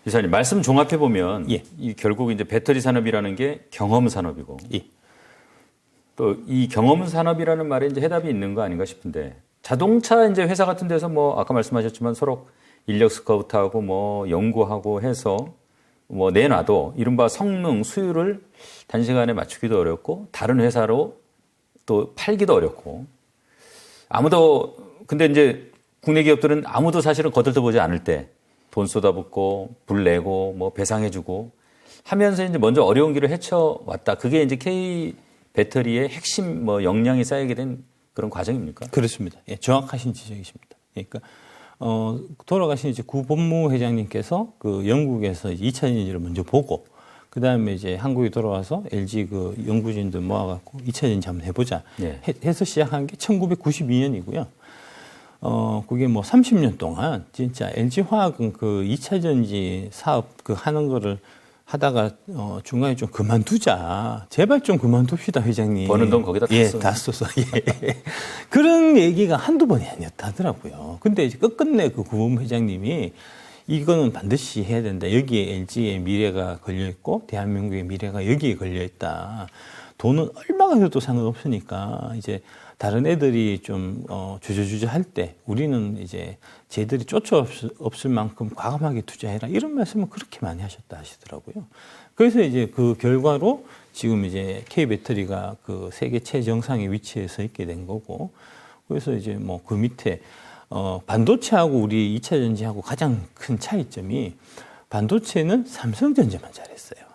이사님 말씀 종합해 보면 예. 이 결국 이제 배터리 산업이라는 게 경험 산업이고 예. 또 이 경험 산업이라는 말에 이제 해답이 있는 거 아닌가 싶은데 자동차 이제 회사 같은 데서 뭐 아까 말씀하셨지만 서로 인력 스카우트하고 뭐 연구하고 해서 뭐 내놔도 이른바 성능 수율을 단시간에 맞추기도 어렵고 다른 회사로 또 팔기도 어렵고 아무도 근데 이제 국내 기업들은 아무도 사실은 거들떠보지 않을 때 돈 쏟아붓고 불 내고 뭐 배상해주고 하면서 이제 먼저 어려운 길을 헤쳐왔다. 그게 이제 K 배터리의 핵심 뭐 역량이 쌓이게 된 그런 과정입니까? 그렇습니다. 예, 정확하신 지적이십니다. 그러니까 돌아가신 이제 구 법무회장님께서 그 영국에서 2차 전지를 먼저 보고 그 다음에 이제 한국에 돌아와서 LG 그 연구진들 모아갖고 2차 전지 한번 해보자 예. 해서 시작한 게 1992년이고요. 그게 뭐 30년 동안 진짜 LG화학은 그 2차 전지 사업 그 하는 거를 하다가 중간에 좀 그만두자. 제발 좀 그만둡시다, 회장님. 버는 돈 거기다 다 예, 써. 다 써서. 예. 그런 얘기가 한두 번이 아니었다더라고요. 근데 이제 끝끝내 그 구본회장님이 이거는 반드시 해야 된다. 여기에 LG의 미래가 걸려있고 대한민국의 미래가 여기에 걸려있다. 돈은 얼마가 돼도 상관없으니까 이제 다른 애들이 좀 주저주저 할 때 우리는 이제 쟤들이 쫓아없을 만큼 과감하게 투자해라 이런 말씀을 그렇게 많이 하셨다 하시더라고요. 그래서 이제 그 결과로 지금 이제 K 배터리가 그 세계 최정상에 위치해 서 있게 된 거고 그래서 이제 뭐 그 밑에 반도체하고 우리 2차 전지하고 가장 큰 차이점이 반도체는 삼성전자만 잘했어요.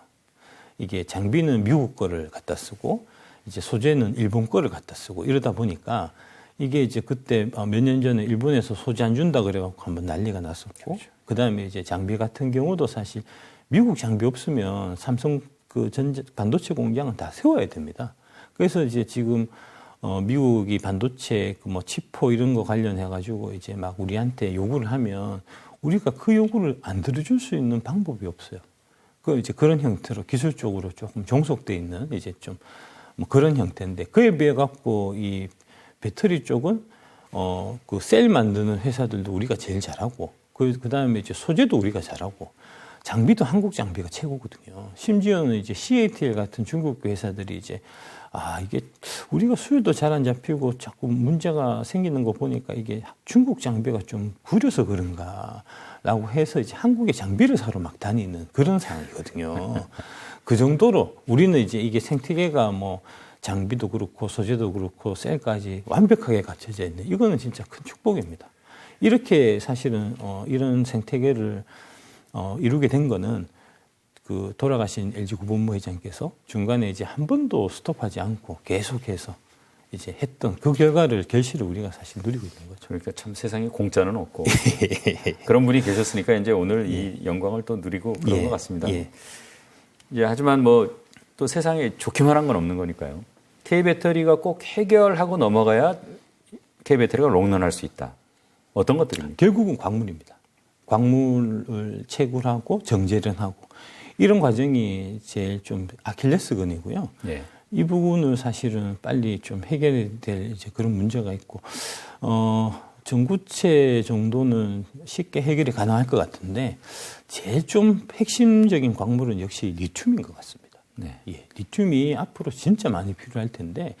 이게 장비는 미국 거를 갖다 쓰고 이제 소재는 일본 거를 갖다 쓰고 이러다 보니까 이게 이제 그때 몇 년 전에 일본에서 소재 안 준다 그래갖고 한번 난리가 났었고 그다음에 이제 장비 같은 경우도 사실 미국 장비 없으면 삼성 그 반도체 공장은 다 세워야 됩니다. 그래서 이제 지금 미국이 반도체 그 뭐 치포 이런 거 관련해 가지고 이제 막 우리한테 요구를 하면 우리가 그 요구를 안 들어줄 수 있는 방법이 없어요. 그 이제 그런 형태로 기술적으로 조금 종속돼 있는 이제 좀 뭐 그런 형태인데 그에 비해 갖고 이 배터리 쪽은 그 셀 만드는 회사들도 우리가 제일 잘하고 그다음에 이제 소재도 우리가 잘하고 장비도 한국 장비가 최고거든요. 심지어는 이제 CATL 같은 중국 회사들이 이제 이게 우리가 수요도 잘 안 잡히고 자꾸 문제가 생기는 거 보니까 이게 중국 장비가 좀 구려서 그런가라고 해서 이제 한국의 장비를 사러 막 다니는 그런 상황이거든요. 그 정도로 우리는 이제 이게 생태계가 뭐 장비도 그렇고 소재도 그렇고 셀까지 완벽하게 갖춰져 있는 이거는 진짜 큰 축복입니다. 이렇게 사실은 이런 생태계를 이루게 된 거는 그 돌아가신 LG 구본부회장께서 중간에 이제 한 번도 스톱하지 않고 계속해서 이제 했던 그 결과를 결실을 우리가 사실 누리고 있는 거죠. 그러니까 참 세상에 공짜는 없고 그런 분이 계셨으니까 이제 오늘 이 영광을 또 누리고 그런 것 같습니다. 예, 하지만 뭐 또 세상에 좋기만 한 건 없는 거니까요. K 배터리가 꼭 해결하고 넘어가야 K 배터리가 롱런할 수 있다. 어떤 것들입니까? 결국은 광물입니다. 광물을 채굴하고 정제를 하고 이런 과정이 제일 좀 아킬레스건이고요. 네. 이 부분을 사실은 빨리 좀 해결될 이제 그런 문제가 있고, 전구체 정도는 쉽게 해결이 가능할 것 같은데, 제일 좀 핵심적인 광물은 역시 리튬인 것 같습니다. 네. 예, 리튬이 앞으로 진짜 많이 필요할 텐데,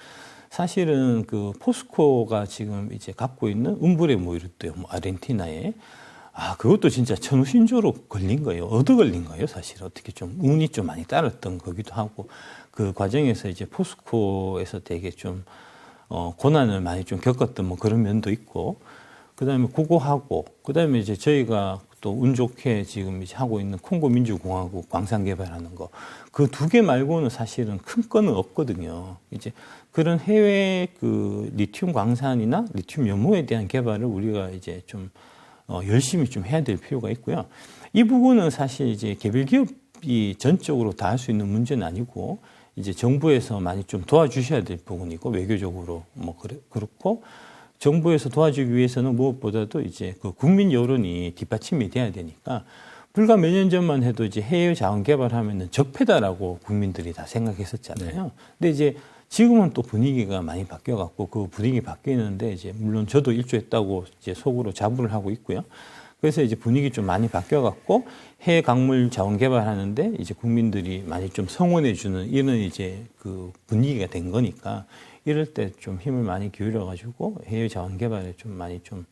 사실은 그 포스코가 지금 이제 갖고 있는 음브레 뭐 이렇대요. 뭐 아르헨티나에. 그것도 진짜 천우신조로 걸린 거예요. 얻어 걸린 거예요, 사실. 어떻게 좀 운이 좀 많이 따랐던 거기도 하고, 그 과정에서 이제 포스코에서 되게 좀, 고난을 많이 좀 겪었던 뭐 그런 면도 있고, 그 다음에 그거 하고, 그 다음에 이제 저희가 또 운 좋게 지금 이제 하고 있는 콩고 민주공화국 광산 개발하는 거, 그 두 개 말고는 사실은 큰 건은 없거든요. 이제 그런 해외 그 리튬 광산이나 리튬 연료에 대한 개발을 우리가 이제 좀 열심히 좀 해야 될 필요가 있고요. 이 부분은 사실 이제 개별 기업이 전적으로 다 할 수 있는 문제는 아니고 이제 정부에서 많이 좀 도와주셔야 될 부분이고 외교적으로 뭐 그렇고 정부에서 도와주기 위해서는 무엇보다도 이제 그 국민 여론이 뒷받침이 돼야 되니까 불과 몇 년 전만 해도 이제 해외 자원 개발하면은 적폐다라고 국민들이 다 생각했었잖아요. 네. 근데 이제 지금은 또 분위기가 많이 바뀌어갖고 그 분위기 바뀌는데 이제 물론 저도 일조했다고 이제 속으로 자부를 하고 있고요. 그래서 이제 분위기 좀 많이 바뀌어갖고 해외 광물 자원 개발하는데 이제 국민들이 많이 좀 성원해주는 이런 이제 그 분위기가 된 거니까 이럴 때 좀 힘을 많이 기울여가지고 해외 자원 개발에 좀 많이 좀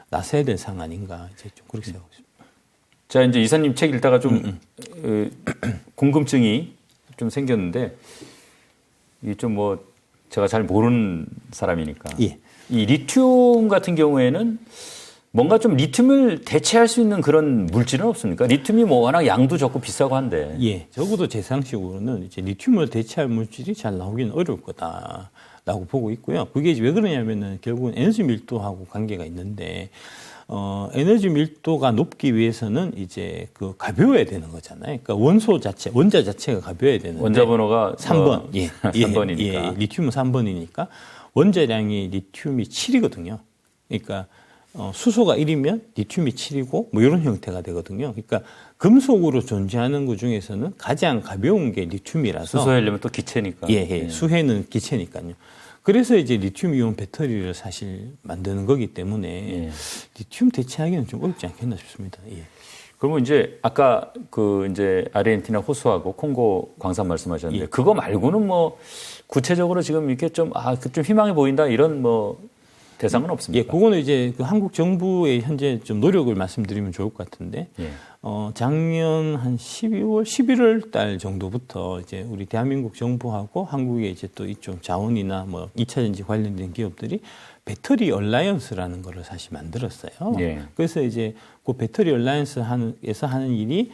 나서야 될 상황 아닌가 이제 좀 그렇게 생각하고 있습니다. 자, 이제 이사님 책 읽다가 좀 궁금증이 좀 생겼는데 이게 좀 뭐 제가 잘 모르는 사람이니까 예. 이 리튬 같은 경우에는 뭔가 좀 리튬을 대체할 수 있는 그런 물질은 없습니까? 리튬이 뭐 워낙 양도 적고 비싸고 한데. 예, 적어도 제 상식으로는 이제 리튬을 대체할 물질이 잘 나오기는 어려울 거다라고 보고 있고요. 그게 이제 왜 그러냐면은 결국은 에너지 밀도하고 관계가 있는데, 에너지 밀도가 높기 위해서는 이제 그 가벼워야 되는 거잖아요. 그러니까 원소 자체, 원자 자체가 가벼워야 되는데. 원자 번호가 3번. 예. 3번이니까. 예, 리튬은 3번이니까 원자량이 리튬이 7이거든요. 그러니까 수소가 1이면 리튬이 7이고 뭐 이런 형태가 되거든요. 그러니까 금속으로 존재하는 것 중에서는 가장 가벼운 게 리튬이라서 수소헬륨은 또 기체니까. 예. 수해는 기체니까요. 그래서 이제 리튬이온 배터리를 사실 만드는 거기 때문에 예. 리튬 대체하기는 좀 어렵지 않겠나 싶습니다. 예. 그러면 이제 아까 그 이제 아르헨티나 호수하고 콩고 광산 말씀하셨는데 예. 그거 말고는 뭐 구체적으로 지금 이렇게 좀 좀 희망해 보인다 이런 뭐 대상은 없습니까? 예, 그거는 이제 그 한국 정부의 현재 좀 노력을 말씀드리면 좋을 것 같은데, 예. 작년 한 12월, 11월 달 정도부터 이제 우리 대한민국 정부하고 한국의 이제 또 이쪽 자원이나 뭐 2차 전지 관련된 기업들이 배터리 얼라이언스라는 거를 사실 만들었어요. 예. 그래서 이제 그 배터리 얼라이언스에서 하는 일이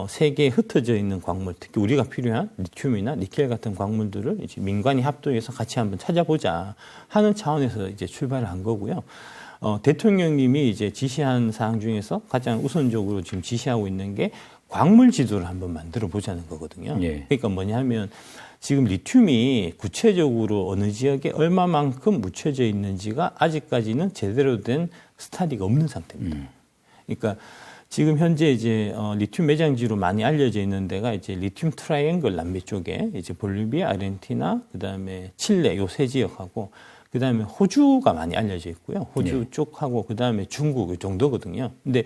세계에 흩어져 있는 광물, 특히 우리가 필요한 리튬이나 니켈 같은 광물들을 이제 민간이 합동해서 같이 한번 찾아보자 하는 차원에서 이제 출발을 한 거고요. 대통령님이 이제 지시한 사항 중에서 가장 우선적으로 지금 지시하고 있는 게 광물 지도를 한번 만들어 보자는 거거든요. 예. 그러니까 뭐냐 하면 지금 리튬이 구체적으로 어느 지역에 얼마만큼 묻혀져 있는지가 아직까지는 제대로 된 스터디가 없는 상태입니다. 그러니까 지금 현재 이제 리튬 매장지로 많이 알려져 있는 데가 이제 리튬 트라이앵글 남미 쪽에 이제 볼리비아, 아르헨티나, 그다음에 칠레 요 세 지역하고 그다음에 호주가 많이 알려져 있고요. 호주 네. 쪽하고 그다음에 중국 이 정도거든요. 근데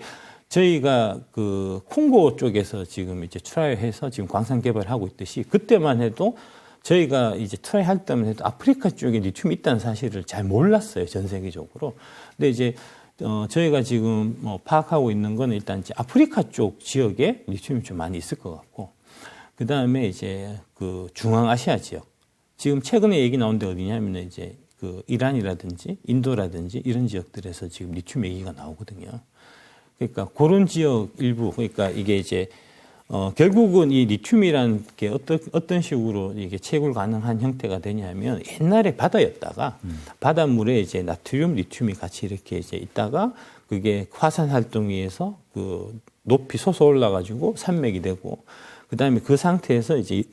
저희가 그 콩고 쪽에서 지금 이제 트라이해서 지금 광산 개발하고 있듯이 그때만 해도 저희가 이제 트라이 할 때만 해도 아프리카 쪽에 리튬이 있다는 사실을 잘 몰랐어요. 전 세계적으로. 근데 이제 저희가 지금 뭐 파악하고 있는 건 일단 이제 아프리카 쪽 지역에 리튬이 좀 많이 있을 것 같고, 그 다음에 이제 그 중앙아시아 지역. 지금 최근에 얘기 나온 데 어디냐면 이제 그 이란이라든지 인도라든지 이런 지역들에서 지금 리튬 얘기가 나오거든요. 그러니까 그런 지역 일부, 그러니까 이게 이제 결국은 이 리튬이라는 게 어떤 식으로 이게 채굴 가능한 형태가 되냐면 옛날에 바다였다가 바닷물에 이제 나트륨, 리튬이 같이 이렇게 이제 있다가 그게 화산 활동에 의해서 그 높이 솟아 올라가지고 산맥이 되고 그다음에 그 상태에서 이제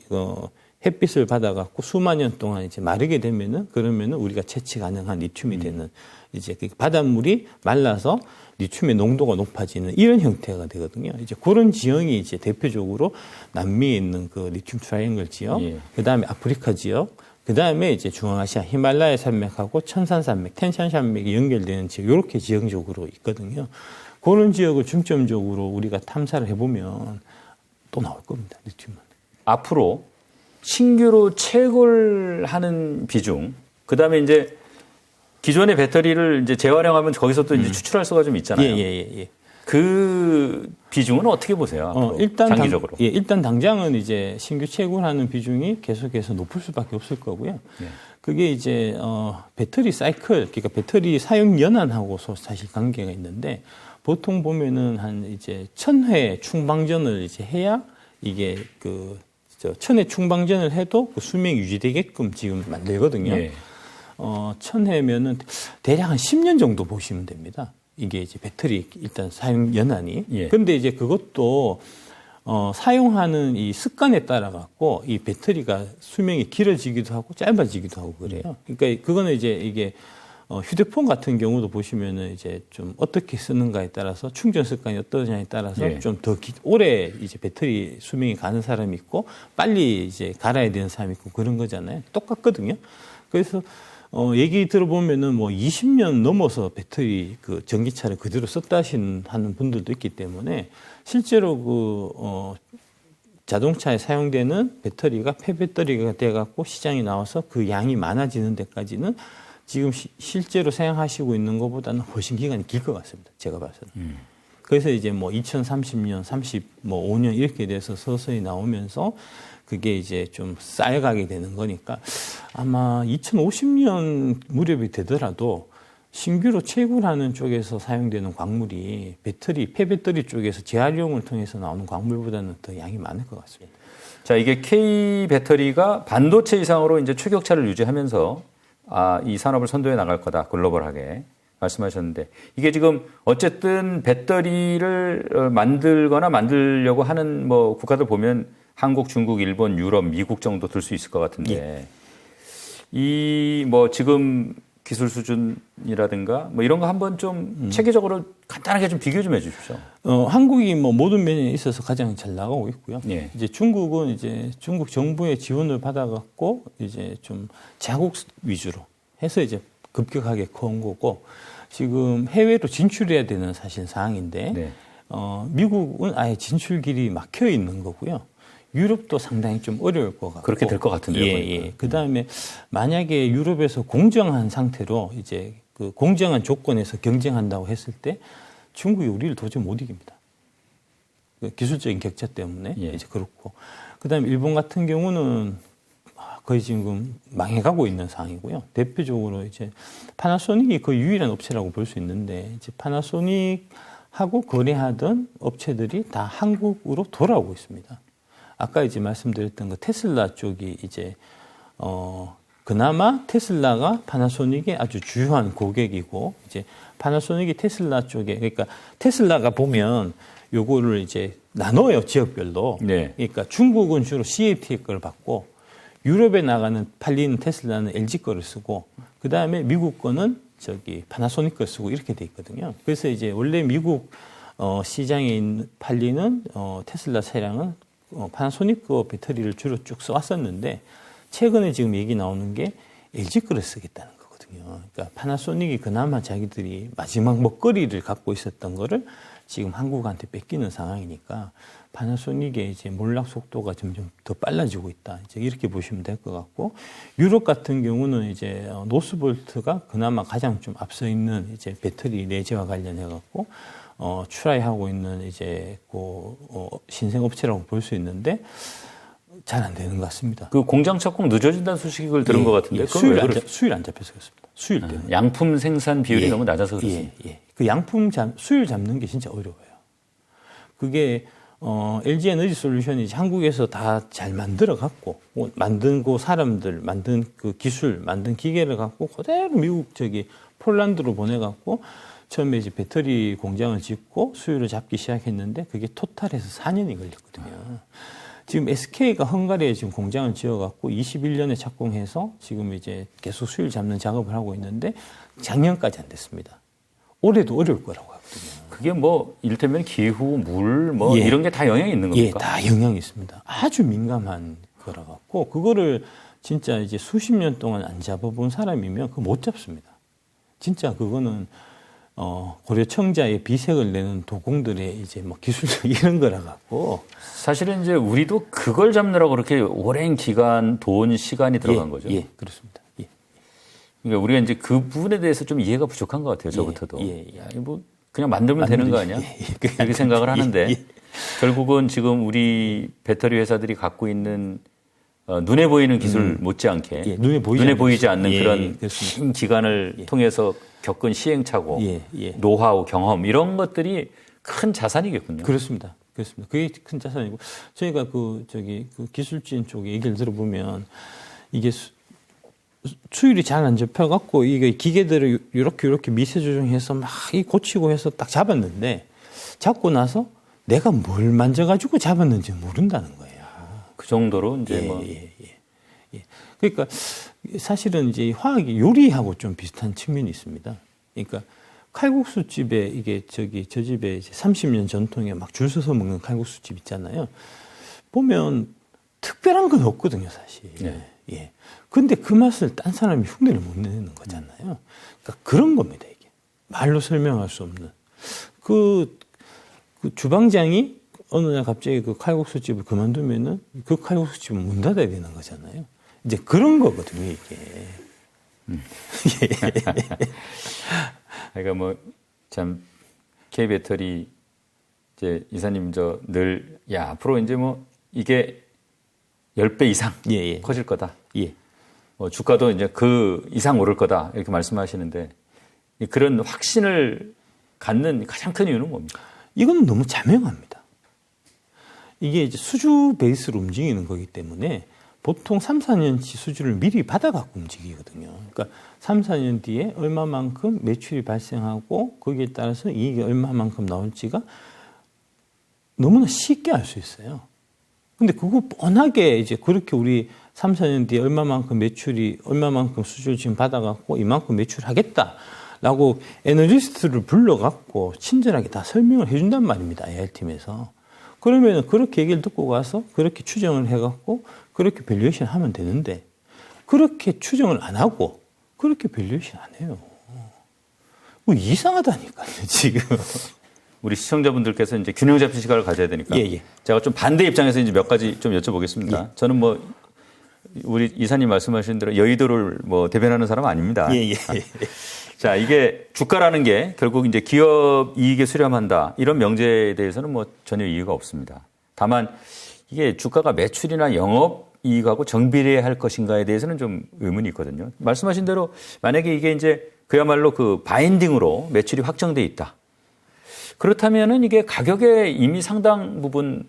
햇빛을 받아갖고 수만 년 동안 이제 마르게 되면은 그러면은 우리가 채취 가능한 리튬이 되는 이제 그 바닷물이 말라서 리튬의 농도가 높아지는 이런 형태가 되거든요. 이제 그런 지형이 이제 대표적으로 남미에 있는 그 리튬 트라이앵글 지역, 예. 그 다음에 아프리카 지역, 그 다음에 이제 중앙아시아 히말라야 산맥하고 천산산맥, 텐샨산맥이 연결되는 지역, 이렇게 지형적으로 있거든요. 그런 지역을 중점적으로 우리가 탐사를 해보면 또 나올 겁니다, 리튬은. 앞으로 신규로 채굴하는 비중, 그 다음에 이제 기존의 배터리를 이제 재활용하면 거기서 또 이제 추출할 수가 좀 있잖아요. 예. 그 비중은 어떻게 보세요? 앞으로 일단 장기적으로. 일단 당장은 이제 신규 채굴하는 비중이 계속해서 높을 수밖에 없을 거고요. 예. 그게 이제 배터리 사이클, 그러니까 배터리 사용 연한하고 사실 관계가 있는데 보통 보면은 한 이제 1000회 충방전을 이제 해야 이게 그 1000회 충방전을 해도 그 수명이 유지되게끔 지금 만들거든요. 예. 1000회면은 대략 한 10년 정도 보시면 됩니다. 이게 이제 배터리 일단 사용 연한이. 예. 근데 이제 그것도 사용하는 이 습관에 따라 갖고 이 배터리가 수명이 길어지기도 하고 짧아지기도 하고 그래요. 그러니까 그거는 이제 이게 휴대폰 같은 경우도 보시면은 이제 좀 어떻게 쓰는가에 따라서 충전 습관이 어떠냐에 따라서 예. 좀 더 오래 이제 배터리 수명이 가는 사람이 있고 빨리 이제 갈아야 되는 사람이 있고 그런 거잖아요. 똑같거든요. 그래서 얘기 들어보면은 뭐 20년 넘어서 배터리 그 전기차를 그대로 썼다 하는 분들도 있기 때문에 실제로 자동차에 사용되는 배터리가 폐배터리가 돼갖고 시장에 나와서 그 양이 많아지는 데까지는 지금 실제로 사용하시고 있는 것보다는 훨씬 기간이 길 것 같습니다. 제가 봐서는. 그래서 이제 뭐 2030년, 5년 이렇게 돼서 서서히 나오면서 그게 이제 좀 쌓여가게 되는 거니까 아마 2050년 무렵이 되더라도 신규로 채굴하는 쪽에서 사용되는 광물이 폐배터리 쪽에서 재활용을 통해서 나오는 광물보다는 더 양이 많을 것 같습니다. 자, 이게 K 배터리가 반도체 이상으로 이제 최격차를 유지하면서 이 산업을 선도해 나갈 거다, 글로벌하게 말씀하셨는데, 이게 지금 어쨌든 배터리를 만들거나 만들려고 하는 뭐 국가들 보면 한국, 중국, 일본, 유럽, 미국 정도 들 수 있을 것 같은데, 이 뭐 지금 기술 수준이라든가 뭐 이런 거 한번 좀 체계적으로 간단하게 좀 비교 좀 해 주십시오. 한국이 뭐 모든 면에 있어서 가장 잘 나가고 있고요. 예. 이제 중국은 이제 중국 정부의 지원을 받아갖고 이제 좀 자국 위주로 해서 이제 급격하게 커온 거고, 지금 해외로 진출해야 되는 사실 상황인데, 네. 미국은 아예 진출길이 막혀 있는 거고요. 유럽도 상당히 좀 어려울 것 같고. 그렇게 될 것 같은데요. 예. 그 다음에 만약에 유럽에서 공정한 상태로 이제 그 공정한 조건에서 경쟁한다고 했을 때 중국이 우리를 도저히 못 이깁니다. 그 기술적인 격차 때문에 이제 그렇고. 그 다음에 일본 같은 경우는 거의 지금 망해가고 있는 상황이고요. 대표적으로 이제 파나소닉이 거의 유일한 업체라고 볼 수 있는데, 이제 파나소닉하고 거래하던 업체들이 다 한국으로 돌아오고 있습니다. 아까 이제 말씀드렸던 그 테슬라 쪽이 이제 그나마 테슬라가 파나소닉의 아주 주요한 고객이고, 이제 파나소닉이 테슬라 쪽에, 그러니까 테슬라가 보면 요거를 이제 나눠요, 지역별로. 네. 그러니까 중국은 주로 CATL 걸 받고, 유럽에 팔리는 테슬라는 LG 거를 쓰고, 그 다음에 미국 거는 파나소닉 걸 쓰고 이렇게 돼 있거든요. 그래서 이제 원래 미국 시장에 팔리는 테슬라 차량은 파나소닉 거 배터리를 주로 쭉 써왔었는데, 최근에 지금 얘기 나오는 게 LG 거를 쓰겠다는 거거든요. 그러니까 파나소닉이 그나마 자기들이 마지막 먹거리를 갖고 있었던 거를 지금 한국한테 뺏기는 상황이니까 파나소닉의 이제 몰락 속도가 점점 더 빨라지고 있다. 이제 이렇게 보시면 될 것 같고, 유럽 같은 경우는 이제 노스볼트가 그나마 가장 좀 앞서 있는 이제 배터리 내재와 관련해 갖고 트라이하고 있는 이제 신생 업체라고 볼 수 있는데 잘 안 되는 것 같습니다. 그 공장 착공 늦어진다는 소식을 들은 것 같은데, 수율 안 잡혀서 그렇습니다. 수율 때문에. 양품 생산 비율이 너무 낮아서 그렇습니다. 그 양품 수율 잡는 게 진짜 어려워요. 그게 LG 에너지 솔루션이 한국에서 다 잘 만들어 갖고 만든 사람들 만든 그 기술 만든 기계를 갖고 그대로 미국 폴란드로 보내 갖고 처음에 이제 배터리 공장을 짓고 수율을 잡기 시작했는데, 그게 토탈에서 4년이 걸렸거든요. 지금 SK가 헝가리에 지금 공장을 지어갖고 21년에 착공해서 지금 이제 계속 수율 잡는 작업을 하고 있는데, 작년까지 안 됐습니다. 올해도 어려울 거라고 하거든요. 그게 뭐 이를테면 기후, 물, 이런 게 다 영향이 있는 겁니까? 예, 다 영향이 있습니다. 아주 민감한 거라 갖고 그거를 진짜 이제 수십 년 동안 안 잡아본 사람이면 그거 못 잡습니다. 진짜 그거는 고려청자의 비색을 내는 도공들의 이제 뭐 기술적 이런 거라 갖고. 사실은 이제 우리도 그걸 잡느라고 그렇게 오랜 기간, 돈, 시간이 들어간 거죠. 예, 그렇습니다. 예. 그러니까 우리가 이제 그 부분에 대해서 좀 이해가 부족한 것 같아요, 저부터도. 뭐 그냥 만들면 되는 거 아니야? 이렇게 생각을 하는데, 결국은 지금 우리 배터리 회사들이 갖고 있는 눈에 보이는 기술 못지않게 눈에 보이지 않는 그런 긴 기간을 통해서 겪은 시행착오, 노하우, 경험 이런 것들이 큰 자산이겠군요. 그렇습니다. 그게 큰 자산이고, 저희가 그 기술진 쪽에 얘기를 들어보면 이게 수율이 잘 안 잡혀갖고 이게 기계들을 이렇게 미세 조정해서 막 고치고 해서 딱 잡았는데, 잡고 나서 내가 뭘 만져가지고 잡았는지 모른다는 거예요. 그 정도로 이제 그러니까 사실은 이제 화학이 요리하고 좀 비슷한 측면이 있습니다. 그러니까 칼국수집에 이게 저 집에 이제 30년 전통에 막 줄 서서 먹는 칼국수집 있잖아요. 보면 특별한 건 없거든요, 사실. 예. 근데 그 맛을 딴 사람이 흉내를 못 내는 거잖아요. 그러니까 그런 겁니다, 이게. 말로 설명할 수 없는. 그 주방장이 어느 날 갑자기 그 칼국수집을 그만두면은 그 칼국수집은 문 닫아야 되는 거잖아요. 이제 그런 거거든요, 이게. 예. 그러니까 뭐, 참, K배터리, 이제 이사님 야, 앞으로 이제 뭐, 이게 10배 이상 예, 예. 커질 거다. 예. 뭐 주가도 이제 그 이상 오를 거다. 이렇게 말씀하시는데, 그런 확신을 갖는 가장 큰 이유는 뭡니까? 이건 너무 자명합니다. 이게 이제 수주 베이스로 움직이는 거기 때문에 보통 3, 4년치 수주를 미리 받아갖고 움직이거든요. 그러니까 3, 4년 뒤에 얼마만큼 매출이 발생하고 거기에 따라서 이익이 얼마만큼 나올지가 너무나 쉽게 알 수 있어요. 근데 그거 뻔하게 이제 그렇게 우리 3, 4년 뒤에 얼마만큼 매출이, 얼마만큼 수주를 지금 받아갖고 이만큼 매출하겠다라고 애널리스트를 불러갖고 친절하게 다 설명을 해준단 말입니다. AR팀에서. 그러면 그렇게 얘기를 듣고 가서 그렇게 추정을 해갖고 그렇게 밸류에이션 하면 되는데 그렇게 추정을 안 하고 그렇게 밸류에이션 안 해요. 뭐 이상하다니까요, 지금. 우리 시청자분들께서 이제 균형 잡힌 시각을 가져야 되니까. 예, 예. 제가 좀 반대 입장에서 이제 몇 가지 좀 여쭤보겠습니다. 예. 저는 뭐, 우리 이사님 말씀하신 대로 여의도를 뭐 대변하는 사람 아닙니다. 예, 예. 자, 이게 주가라는 게 결국 이제 기업 이익에 수렴한다. 이런 명제에 대해서는 뭐 전혀 이유가 없습니다. 다만 이게 주가가 매출이나 영업 이익하고 정비례할 것인가에 대해서는 좀 의문이 있거든요. 말씀하신 대로 만약에 이게 이제 그야말로 그 바인딩으로 매출이 확정돼 있다. 그렇다면은 이게 가격에 이미 상당 부분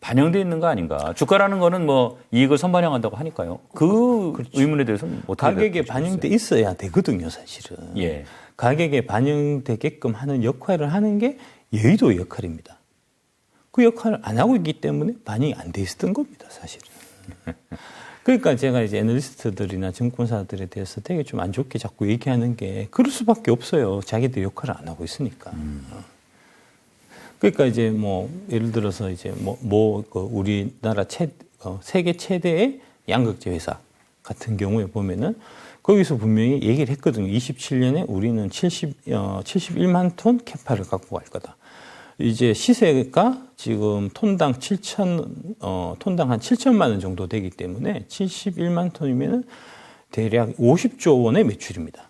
반영되어 있는 거 아닌가. 주가라는 거는 뭐 이익을 선반영한다고 하니까요. 그 그렇죠. 의문에 대해서는 어떻게 가격에 반영돼 있어야 되거든요, 사실은. 예. 가격에 반영되게끔 하는 역할을 하는 게 여의도의 역할입니다. 그 역할을 안 하고 있기 때문에 반영이 안 돼 있었던 겁니다, 사실은. 그러니까 제가 이제 애널리스트들이나 증권사들에 대해서 되게 좀 안 좋게 자꾸 얘기하는 게 그럴 수밖에 없어요. 자기들 역할을 안 하고 있으니까. 그러니까 이제 뭐 예를 들어서 이제 그 우리나라 세계 최대의 양극재 회사 같은 경우에 보면은 거기서 분명히 얘기를 했거든요. 27년에 우리는 71만 톤 캐파를 갖고 갈 거다. 이제 시세가 지금 톤당 한 7천만 원 정도 되기 때문에 71만 톤이면은 대략 50조 원의 매출입니다.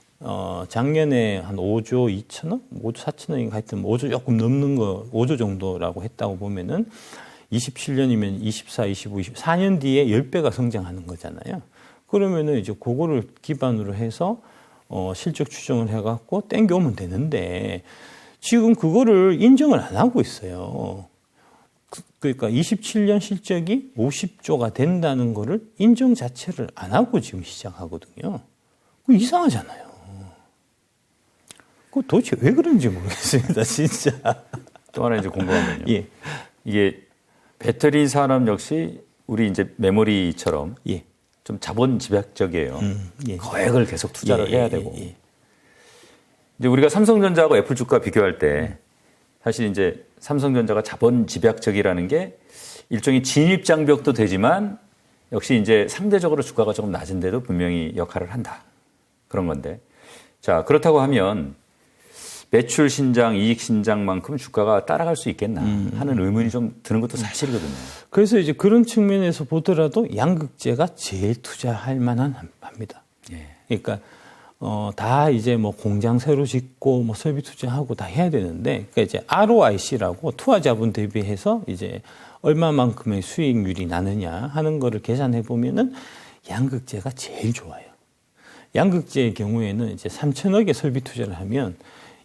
작년에 한 5조 2천억, 5조 4천억인가 하여튼 5조 조금 넘는 거, 5조 정도라고 했다고 보면은 27년이면 24, 25, 24년 뒤에 10배가 성장하는 거잖아요. 그러면은 이제 그거를 기반으로 해서 실적 추정을 해갖고 땡겨오면 되는데 지금 그거를 인정을 안 하고 있어요. 그러니까 27년 실적이 50조가 된다는 거를 인정 자체를 안 하고 지금 시작하거든요. 그거 이상하잖아요. 그 도대체 왜 그런지 모르겠습니다, 진짜. 또 하나 이제 궁금한 건요. 예. 이게 배터리 산업 역시 우리 이제 메모리처럼 예. 좀 자본 집약적이에요. 예. 거액을 계속 투자를 해야 되고. 예. 이제 우리가 삼성전자하고 애플 주가 비교할 때 사실 이제 삼성전자가 자본 집약적이라는 게 일종의 진입 장벽도 되지만 역시 이제 상대적으로 주가가 조금 낮은데도 분명히 역할을 한다. 그런 건데. 자, 그렇다고 하면 매출 신장, 이익 신장만큼 주가가 따라갈 수 있겠나 하는 의문이 좀 드는 것도 사실이거든요. 그래서 이제 그런 측면에서 보더라도 양극재가 제일 투자할 만한 합니다. 예. 그러니까 다 이제 뭐 공장 새로 짓고 뭐 설비 투자하고 다 해야 되는데, 그러니까 이제 ROIC라고 투하 자본 대비해서 이제 얼마만큼의 수익률이 나느냐 하는 거를 계산해 보면은 양극재가 제일 좋아요. 양극재의 경우에는 이제 3천억의 설비 투자를 하면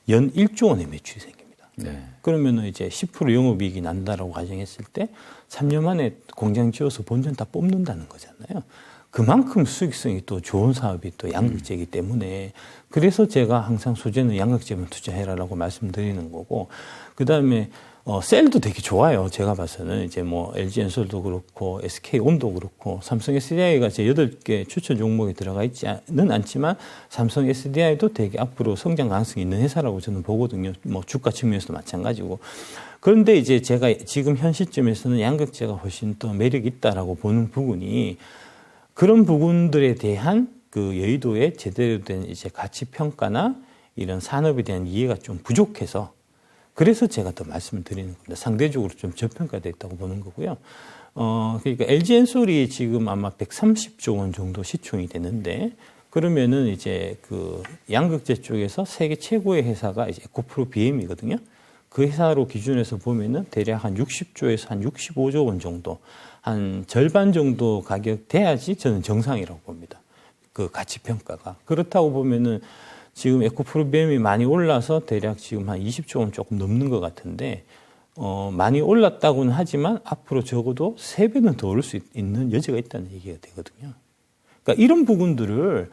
연 1조 원의 매출이 생깁니다. 네. 그러면은 이제 10% 영업이익이 난다라고 가정했을 때 3년 만에 공장 지어서 본전 다 뽑는다는 거잖아요. 그만큼 수익성이 또 좋은 사업이 또 양극재이기 때문에 그래서 제가 항상 소재는 양극재만 투자해라라고 말씀드리는 거고, 그 다음에 셀도 되게 좋아요. 제가 봐서는 이제 뭐 LG엔솔도 그렇고 SK온도 그렇고 삼성 SDI가 제 8개 추천 종목에 들어가 있지는 않지만 삼성 SDI도 되게 앞으로 성장 가능성이 있는 회사라고 저는 보거든요. 뭐 주가 측면에서도 마찬가지고. 그런데 이제 제가 지금 현 시점에서는 양극재가 훨씬 더 매력이 있다라고 보는 부분이 그런 부분들에 대한 그 여의도의 제대로 된 이제 가치 평가나 이런 산업에 대한 이해가 좀 부족해서 그래서 제가 더 말씀을 드리는 겁니다. 상대적으로 좀 저평가되어 있다고 보는 거고요. 그러니까 LG엔솔이 지금 아마 130조 원 정도 시총이 되는데 그러면은 이제 그 양극재 쪽에서 세계 최고의 회사가 이제 에코프로 BM이거든요. 그 회사로 기준해서 보면은 대략 한 60조에서 한 65조 원 정도, 한 절반 정도 가격 돼야지 저는 정상이라고 봅니다. 그 가치 평가가. 그렇다고 보면은 지금 에코프로 BM이 많이 올라서 대략 지금 한 20조 원 조금 넘는 것 같은데, 많이 올랐다고는 하지만 앞으로 적어도 3배는 더 오를 수 있는 여지가 있다는 얘기가 되거든요. 그러니까 이런 부분들을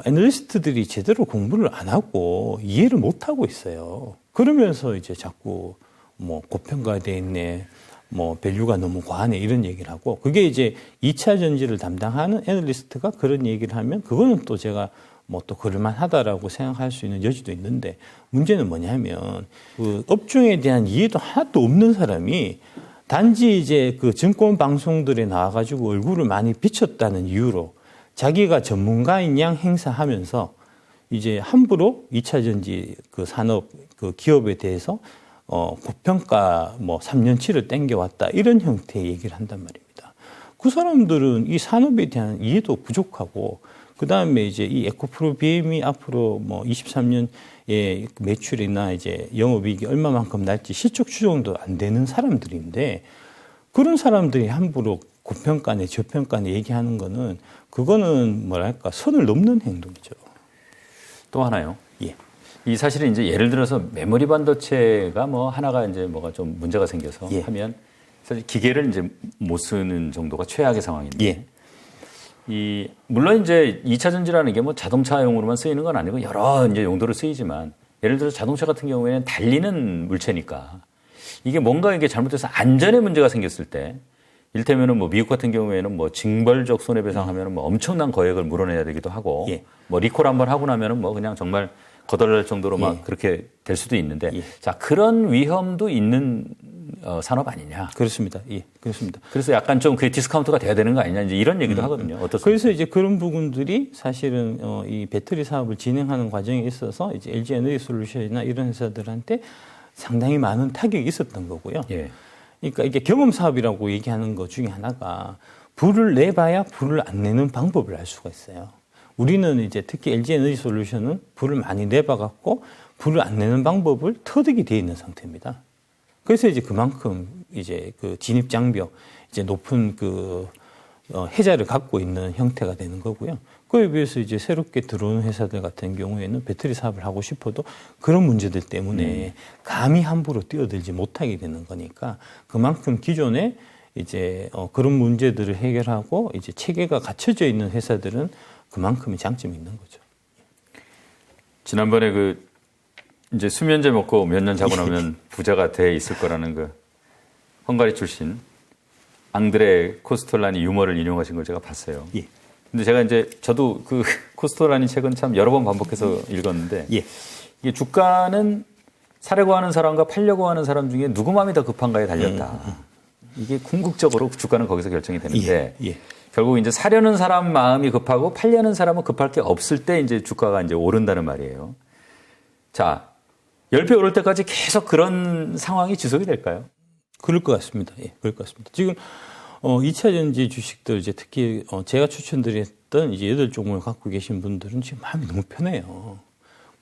애널리스트들이 제대로 공부를 안 하고 이해를 못 하고 있어요. 그러면서 이제 자꾸 뭐 고평가돼 있네, 뭐 밸류가 너무 과하네 이런 얘기를 하고 그게 이제 2차 전지를 담당하는 애널리스트가 그런 얘기를 하면 그거는 또 제가 뭐 또 그럴만하다라고 생각할 수 있는 여지도 있는데 문제는 뭐냐면 그 업종에 대한 이해도 하나도 없는 사람이 단지 이제 그 증권 방송들에 나와가지고 얼굴을 많이 비췄다는 이유로 자기가 전문가인 양 행사하면서 이제 함부로 2차 전지 그 산업 그 기업에 대해서 고평가 뭐 3년치를 땡겨왔다 이런 형태의 얘기를 한단 말입니다. 그 사람들은 이 산업에 대한 이해도 부족하고 그 다음에 이제 이 에코프로 BM이 앞으로 뭐 23년에 매출이나 이제 영업이익이 얼마만큼 날지 실적 추정도 안 되는 사람들인데 그런 사람들이 함부로 고평가네 저평가네 얘기하는 거는 그거는 뭐랄까 선을 넘는 행동이죠. 또 하나요. 예. 이 사실은 이제 예를 들어서 메모리 반도체가 뭐 하나가 이제 뭐가 좀 문제가 생겨서 예. 하면 사실 기계를 이제 못 쓰는 정도가 최악의 상황인데. 예. 물론 이제 2차 전지라는 게 뭐 자동차용으로만 쓰이는 건 아니고 여러 이제 용도로 쓰이지만 예를 들어서 자동차 같은 경우에는 달리는 물체니까 이게 뭔가 이게 잘못돼서 안전에 문제가 생겼을 때 이를테면은 뭐 미국 같은 경우에는 뭐 징벌적 손해배상하면은 뭐 엄청난 거액을 물어내야 되기도 하고 예. 뭐 리콜 한번 하고 나면은 뭐 그냥 정말 거덜날 정도로 막 예. 그렇게 될 수도 있는데 예. 자 그런 위험도 있는 산업 아니냐. 그렇습니다. 예, 그렇습니다. 그래서 약간 좀 그게 디스카운트가 돼야 되는 거 아니냐 이제 이런 얘기도 하거든요. 어떻습니까? 그래서 이제 그런 부분들이 사실은 이 배터리 사업을 진행하는 과정에 있어서 이제 LG 에너지 솔루션이나 이런 회사들한테 상당히 많은 타격이 있었던 거고요. 예. 그러니까 이게 경험 사업이라고 얘기하는 것 중에 하나가 불을 내봐야 불을 안 내는 방법을 알 수가 있어요. 우리는 이제 특히 LG 에너지 솔루션은 불을 많이 내봐갖고 불을 안 내는 방법을 터득이 되어 있는 상태입니다. 그래서 이제 그만큼 이제 그 진입 장벽, 이제 높은 그 혜자를 갖고 있는 형태가 되는 거고요. 그에 비해서 이제 새롭게 들어오는 회사들 같은 경우에는 배터리 사업을 하고 싶어도 그런 문제들 때문에 감히 함부로 뛰어들지 못하게 되는 거니까 그만큼 기존에 이제 그런 문제들을 해결하고 이제 체계가 갖춰져 있는 회사들은 그만큼의 장점이 있는 거죠. 지난번에 그 이제 수면제 먹고 몇 년 자고 나면 부자가 돼 있을 거라는 그 헝가리 출신 앙드레 코스톨라니 유머를 인용하신 걸 제가 봤어요. 예. 근데 제가 이제 저도 그 코스톨라니 책은 참 여러 번 반복해서 읽었는데 예. 이게 주가는 사려고 하는 사람과 팔려고 하는 사람 중에 누구 마음이 더 급한가에 달렸다. 이게 궁극적으로 주가는 거기서 결정이 되는데 예. 결국 이제 사려는 사람 마음이 급하고 팔려는 사람은 급할 게 없을 때 이제 주가가 이제 오른다는 말이에요. 자, 10배 오를 때까지 계속 그런 상황이 지속이 될까요? 그럴 것 같습니다. 예, 그럴 것 같습니다. 지금 2차 전지 주식들 이제 특히 제가 추천드렸던 이제 8종목을 갖고 계신 분들은 지금 마음이 너무 편해요.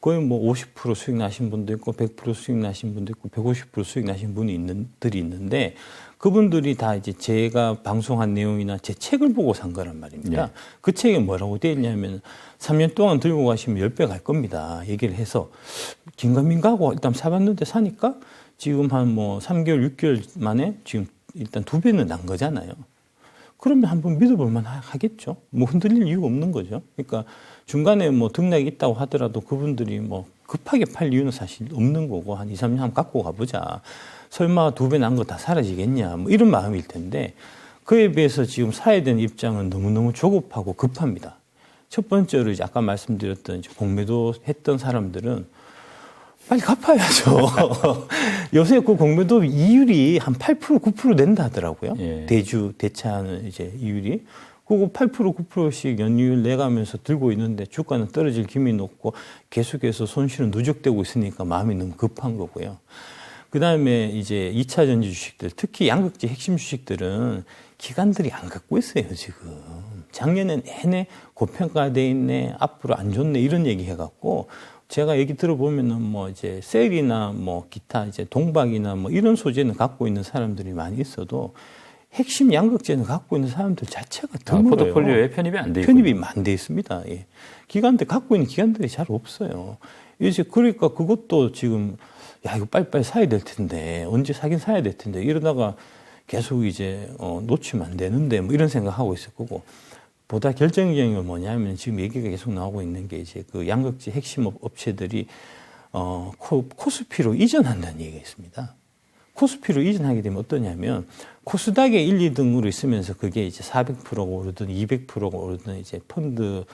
거의 뭐 50% 수익 나신 분도 있고 100% 수익 나신 분도 있고 150% 수익 나신 분들이 있는데 그분들이 다 이제 제가 방송한 내용이나 제 책을 보고 산 거란 말입니다. 네. 그 책에 뭐라고 되어 있냐면 3년 동안 들고 가시면 10배 갈 겁니다. 얘기를 해서 긴가민가하고 일단 사봤는데 사니까 지금 한 뭐 3개월, 6개월 만에 지금 일단 2배는 난 거잖아요. 그러면 한번 믿어볼 만 하겠죠. 뭐 흔들릴 이유가 없는 거죠. 그러니까 중간에 뭐 등락이 있다고 하더라도 그분들이 뭐 급하게 팔 이유는 사실 없는 거고 한 2, 3년 한번 갖고 가보자. 설마 2배 난 거 다 사라지겠냐. 뭐 이런 마음일 텐데 그에 비해서 지금 사야 되는 입장은 너무너무 조급하고 급합니다. 첫 번째로 이제 아까 말씀드렸던 이제 공매도 했던 사람들은 빨리 갚아야죠. 요새 그 공매도 이율이 한 8%, 9% 낸다 하더라고요. 예. 대차는 이제 이율이. 그거 8% 9%씩 연이율 내가면서 들고 있는데 주가는 떨어질 기미이 높고 계속해서 손실은 누적되고 있으니까 마음이 너무 급한 거고요. 그다음에 이제 2차 전지 주식들, 특히 양극재 핵심 주식들은 기관들이 안 갖고 있어요, 지금. 작년에 내내 고평가돼 있네, 앞으로 안 좋네, 이런 얘기 해갖고, 제가 얘기 들어보면은 뭐 이제 셀이나 뭐 기타 이제 동박이나 뭐 이런 소재는 갖고 있는 사람들이 많이 있어도 핵심 양극재는 갖고 있는 사람들 자체가 드물어요. 포트폴리오에 편입이 안 돼 있고. 편입이 안 돼 있습니다. 예. 기관들 갖고 있는 기관들이 잘 없어요. 이제 그러니까 그것도 지금 야 이거 빨리빨리 사야 될 텐데 언제 사긴 사야 될 텐데 이러다가 계속 이제 놓치면 안 되는데 뭐 이런 생각하고 있을 거고 보다 결정적인 건 뭐냐면 지금 얘기가 계속 나오고 있는 게 이제 그 양극재 핵심 업체들이 코스피로 이전한다는 얘기가 있습니다. 코스피로 이전하게 되면 어떠냐면 코스닥에 1, 2등으로 있으면서 그게 이제 400%가 오르든 200%가 오르든 이제 펀드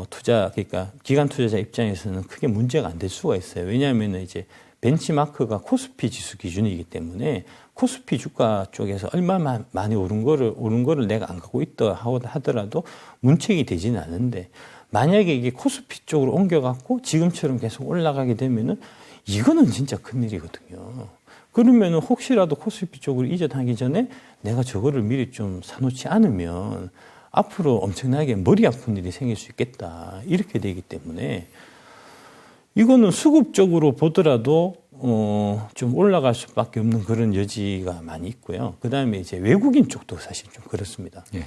투자 그러니까 기관 투자자 입장에서는 크게 문제가 안 될 수가 있어요. 왜냐하면 이제 벤치마크가 코스피 지수 기준이기 때문에 코스피 주가 쪽에서 얼마나 많이 오른 거를 내가 안 갖고 있다 하더라도 문책이 되지는 않은데 만약에 이게 코스피 쪽으로 옮겨갖고 지금처럼 계속 올라가게 되면은 이거는 진짜 큰일이거든요. 그러면은 혹시라도 코스피 쪽으로 이전하기 전에 내가 저거를 미리 좀 사놓지 않으면 앞으로 엄청나게 머리 아픈 일이 생길 수 있겠다. 이렇게 되기 때문에 이거는 수급적으로 보더라도 좀 올라갈 수밖에 없는 그런 여지가 많이 있고요. 그 다음에 이제 외국인 쪽도 사실 좀 그렇습니다. 예.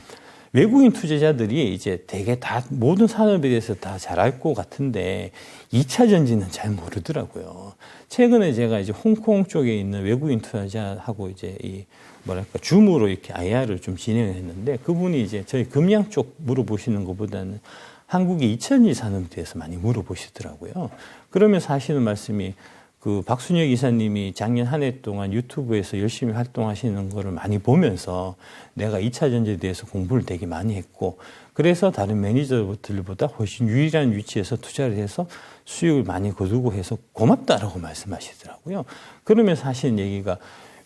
외국인 투자자들이 이제 되게 다 모든 산업에 대해서 다 잘 알 것 같은데 2차 전지는 잘 모르더라고요. 최근에 제가 이제 홍콩 쪽에 있는 외국인 투자자하고 이제 이 뭐랄까 줌으로 이렇게 IR을 좀 진행을 했는데 그분이 이제 저희 금양 쪽 물어보시는 것보다는 한국의 2차 전지 산업에 대해서 많이 물어보시더라고요. 그러면서 하시는 말씀이 그 박순혁 이사님이 작년 한 해 동안 유튜브에서 열심히 활동하시는 거를 많이 보면서 내가 2차 전지에 대해서 공부를 되게 많이 했고 그래서 다른 매니저들보다 훨씬 유일한 위치에서 투자를 해서 수익을 많이 거두고 해서 고맙다라고 말씀하시더라고요. 그러면서 하시는 얘기가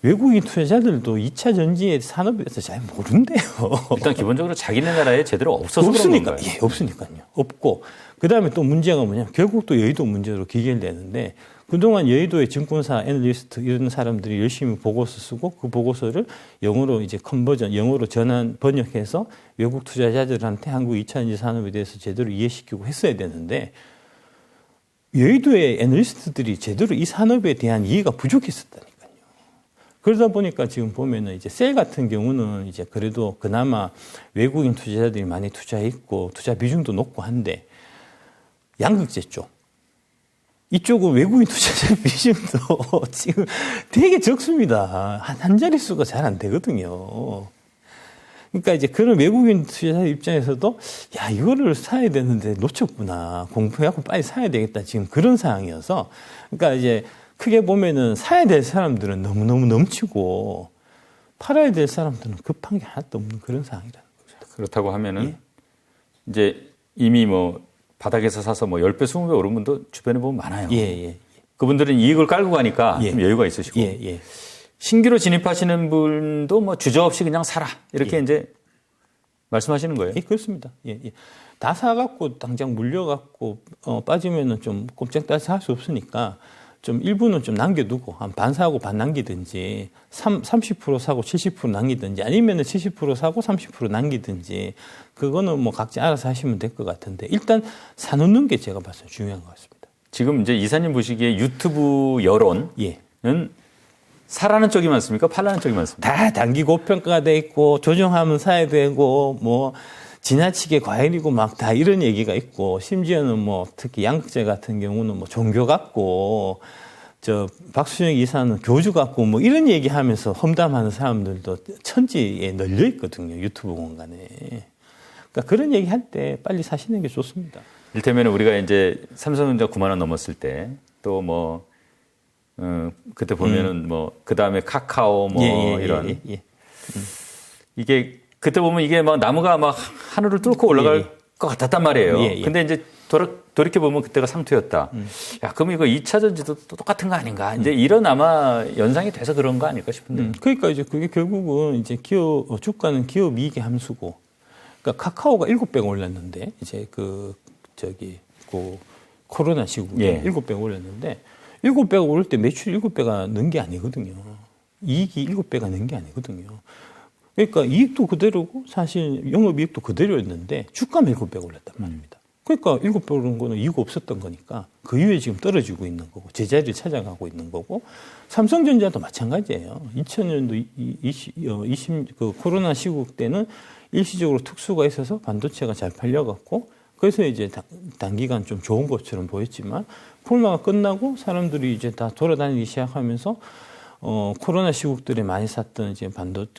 외국인 투자자들도 2차 전지의 산업에 대해서 잘 모른대요. 일단 기본적으로 자기네 나라에 제대로 없어서 없으니까, 그런 건가요? 예, 없으니까요. 없고 그다음에 또 문제가 뭐냐면 결국 또 여의도 문제로 기결되는데 그동안 여의도의 증권사 애널리스트 이런 사람들이 열심히 보고서 쓰고 그 보고서를 영어로 이제 영어로 번역해서 외국 투자자들한테 한국 2차 전지 산업에 대해서 제대로 이해시키고 했어야 되는데 여의도의 애널리스트들이 제대로 이 산업에 대한 이해가 부족했었다니까요. 그러다 보니까 지금 보면은 이제 셀 같은 경우는 이제 그래도 그나마 외국인 투자자들이 많이 투자했고 투자 비중도 높고 한데 양극재 쪽 이쪽은 외국인 투자자 비중도 지금 되게 적습니다. 한 자릿수가 잘 안 되거든요. 그러니까 이제 그런 외국인 투자자 입장에서도 야 이거를 사야 되는데 놓쳤구나. 공부해갖고 빨리 사야 되겠다. 지금 그런 상황이어서 그러니까 이제 크게 보면은 사야 될 사람들은 너무너무 넘치고 팔아야 될 사람들은 급한 게 하나도 없는 그런 상황이라는 거죠. 그렇다고 하면은 예? 이제 이미 뭐 바닥에서 사서 뭐 10배, 20배 오른 분도 주변에 보면 많아요. 예. 그분들은 이익을 깔고 가니까 예. 좀 여유가 있으시고 예. 신규로 진입하시는 분도 뭐 주저없이 그냥 사라 이렇게 예. 이제 말씀하시는 거예요. 예, 그렇습니다. 예. 다 사갖고 당장 물려갖고 빠지면은 좀 꼼짝달싹 할 수 없으니까 좀 일부는 좀 남겨두고 한 반 사고 반 남기든지 30% 사고 70% 남기든지 아니면은 70% 사고 30% 남기든지 그거는 뭐 각자 알아서 하시면 될 것 같은데 일단 사놓는 게 제가 봤을 때 중요한 것 같습니다. 지금 이제 이사님 보시기에 유튜브 여론은 예. 사라는 쪽이 많습니까? 팔라는 쪽이 많습니까? 다 단기 고평가가 돼 있고 조정하면 사야 되고 뭐 지나치게 과열이고 막 다 이런 얘기가 있고 심지어는 뭐 특히 양극재 같은 경우는 뭐 종교 같고 저 박수영 이사는 교주 같고 뭐 이런 얘기하면서 험담하는 사람들도 천지에 널려 있거든요. 유튜브 공간에. 그러니까 그런 얘기 할 때 빨리 사시는 게 좋습니다. 이를테면 우리가 이제 삼성전자 9만 원 넘었을 때 또 뭐 그때 보면은 뭐 그다음에 카카오 뭐 이런 이게 그때 보면 이게 막 나무가 막 하늘을 뚫고 올라갈 것 같았단 말이에요. 근데 이제 돌이켜보면 그때가 상투였다. 야, 그럼 이거 2차 전지도 또 똑같은 거 아닌가? 이제 이런 아마 연상이 돼서 그런 거 아닐까 싶은데. 그러니까 이제 그게 결국은 이제 주가는 기업 이익의 함수고 그러니까 카카오가 7배가 올랐는데 이제 코로나 시국에 7배가 올랐는데 7배가 오를 때 매출이 7배가 는 게 아니거든요. 이익이 7배가 는 게 아니거든요. 그러니까 이익도 그대로고 사실 영업이익도 그대로였는데 주가만 7배가 올랐단 말입니다. 그러니까 7배 오른 거는 이유가 없었던 거니까 그 이후에 지금 떨어지고 있는 거고 제자리를 찾아가고 있는 거고 삼성전자도 마찬가지예요. 2000년도 그 코로나 시국 때는 일시적으로 특수가 있어서 반도체가 잘 팔려갖고 그래서 이제 단기간 좀 좋은 것처럼 보였지만 코로나가 끝나고 사람들이 이제 다 돌아다니기 시작하면서 코로나 시국들에 많이 샀던 이제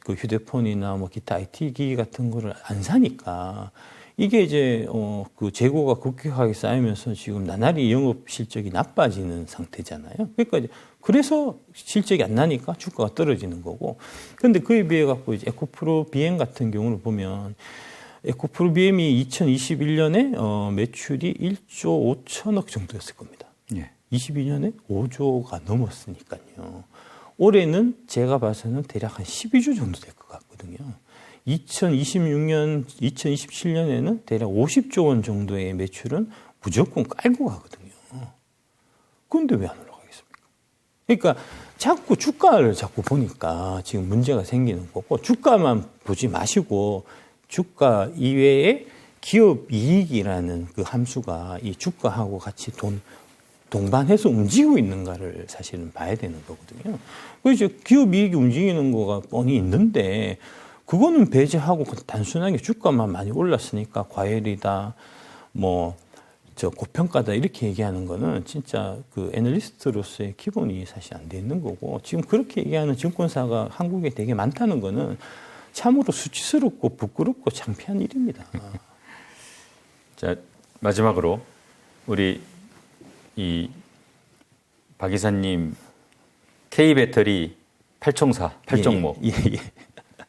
그 휴대폰이나 뭐 기타 IT 기기 같은 거를 안 사니까 이게 이제 그 재고가 급격하게 쌓이면서 지금 나날이 영업 실적이 나빠지는 상태잖아요. 그러니까 이제 그래서 실적이 안 나니까 주가가 떨어지는 거고. 그런데 그에 비해 갖고 이제 에코프로 BM 같은 경우를 보면 에코프로 BM이 2021년에 매출이 1조 5천억 정도였을 겁니다. 예. 22년에 5조가 넘었으니까요. 올해는 제가 봐서는 대략 한 12조 정도 될 것 같거든요. 2026년, 2027년에는 대략 50조 원 정도의 매출은 무조건 깔고 가거든요. 그런데 왜 안 올라가겠습니까? 그러니까 자꾸 주가를 자꾸 보니까 지금 문제가 생기는 거고 주가만 보지 마시고 주가 이외에 기업 이익이라는 그 함수가 이 주가하고 같이 동반해서 움직이고 있는가를 사실은 봐야 되는 거거든요. 그래서 기업 이익이 움직이는 거가 뻔히 있는데 그거는 배제하고 단순하게 주가만 많이 올랐으니까 과열이다, 고평가다 이렇게 얘기하는 거는 진짜 그 애널리스트로서의 기본이 사실 안 돼 있는 거고 지금 그렇게 얘기하는 증권사가 한국에 되게 많다는 거는 참으로 수치스럽고 부끄럽고 창피한 일입니다. 자, 마지막으로 우리 박 이사님 K배터리 8종목. 예.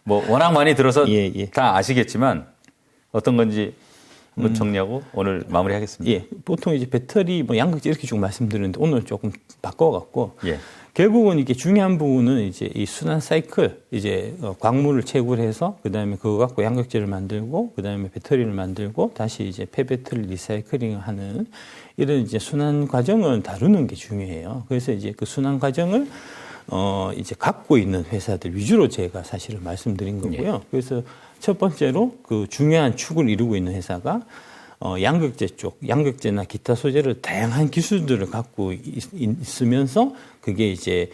워낙 많이 들어서 예. 다 아시겠지만 어떤 건지 한번 정리하고 오늘 마무리하겠습니다. 예. 보통 이제 배터리 양극재 이렇게 쭉 말씀드렸는데 오늘 조금 바꿔갖고 예. 결국은 이게 중요한 부분은 이제 이 순환 사이클 이제 광물을 채굴해서 그다음에 그거 갖고 양극재를 만들고 그다음에 배터리를 만들고 다시 이제 폐배터리 리사이클링하는 이런 이제 순환 과정을 다루는 게 중요해요. 그래서 이제 그 순환 과정을 이제 갖고 있는 회사들 위주로 제가 사실은 말씀드린 거고요. 예. 그래서 첫 번째로 그 중요한 축을 이루고 있는 회사가 양극재 쪽, 양극재나 기타 소재를 다양한 기술들을 갖고 있으면서 그게 이제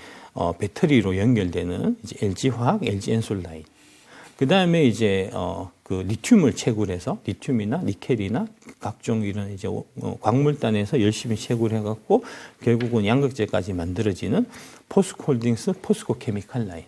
배터리로 연결되는 이제 LG화학, LG엔솔라인. 그 다음에 이제 그 리튬을 채굴해서 리튬이나 니켈이나 각종 이런 이제 광물단에서 열심히 채굴해갖고 결국은 양극재까지 만들어지는 포스코홀딩스, 포스코 케미칼 라인.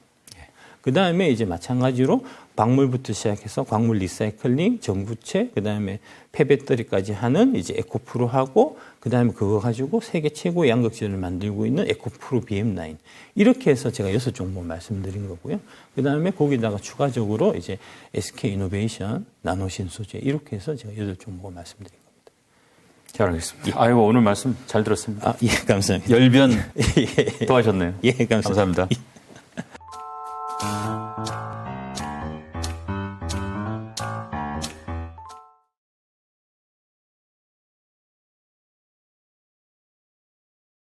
그 다음에 이제 마찬가지로 광물부터 시작해서 광물 리사이클링, 전구체, 그 다음에 폐배터리까지 하는 이제 에코프로하고 그 다음에 그거 가지고 세계 최고의 양극재를 만들고 있는 에코프로 BM 라인. 이렇게 해서 제가 6종목 말씀드린 거고요. 그 다음에 거기다가 추가적으로 이제 SK 이노베이션, 나노신 소재 이렇게 해서 제가 8종목을 말씀드린 겁니다. 잘 알겠습니다. 아이고, 오늘 말씀 잘 들었습니다. 예, 감사합니다. 열변 또 하셨네요. 예, 감사합니다. 감사합니다.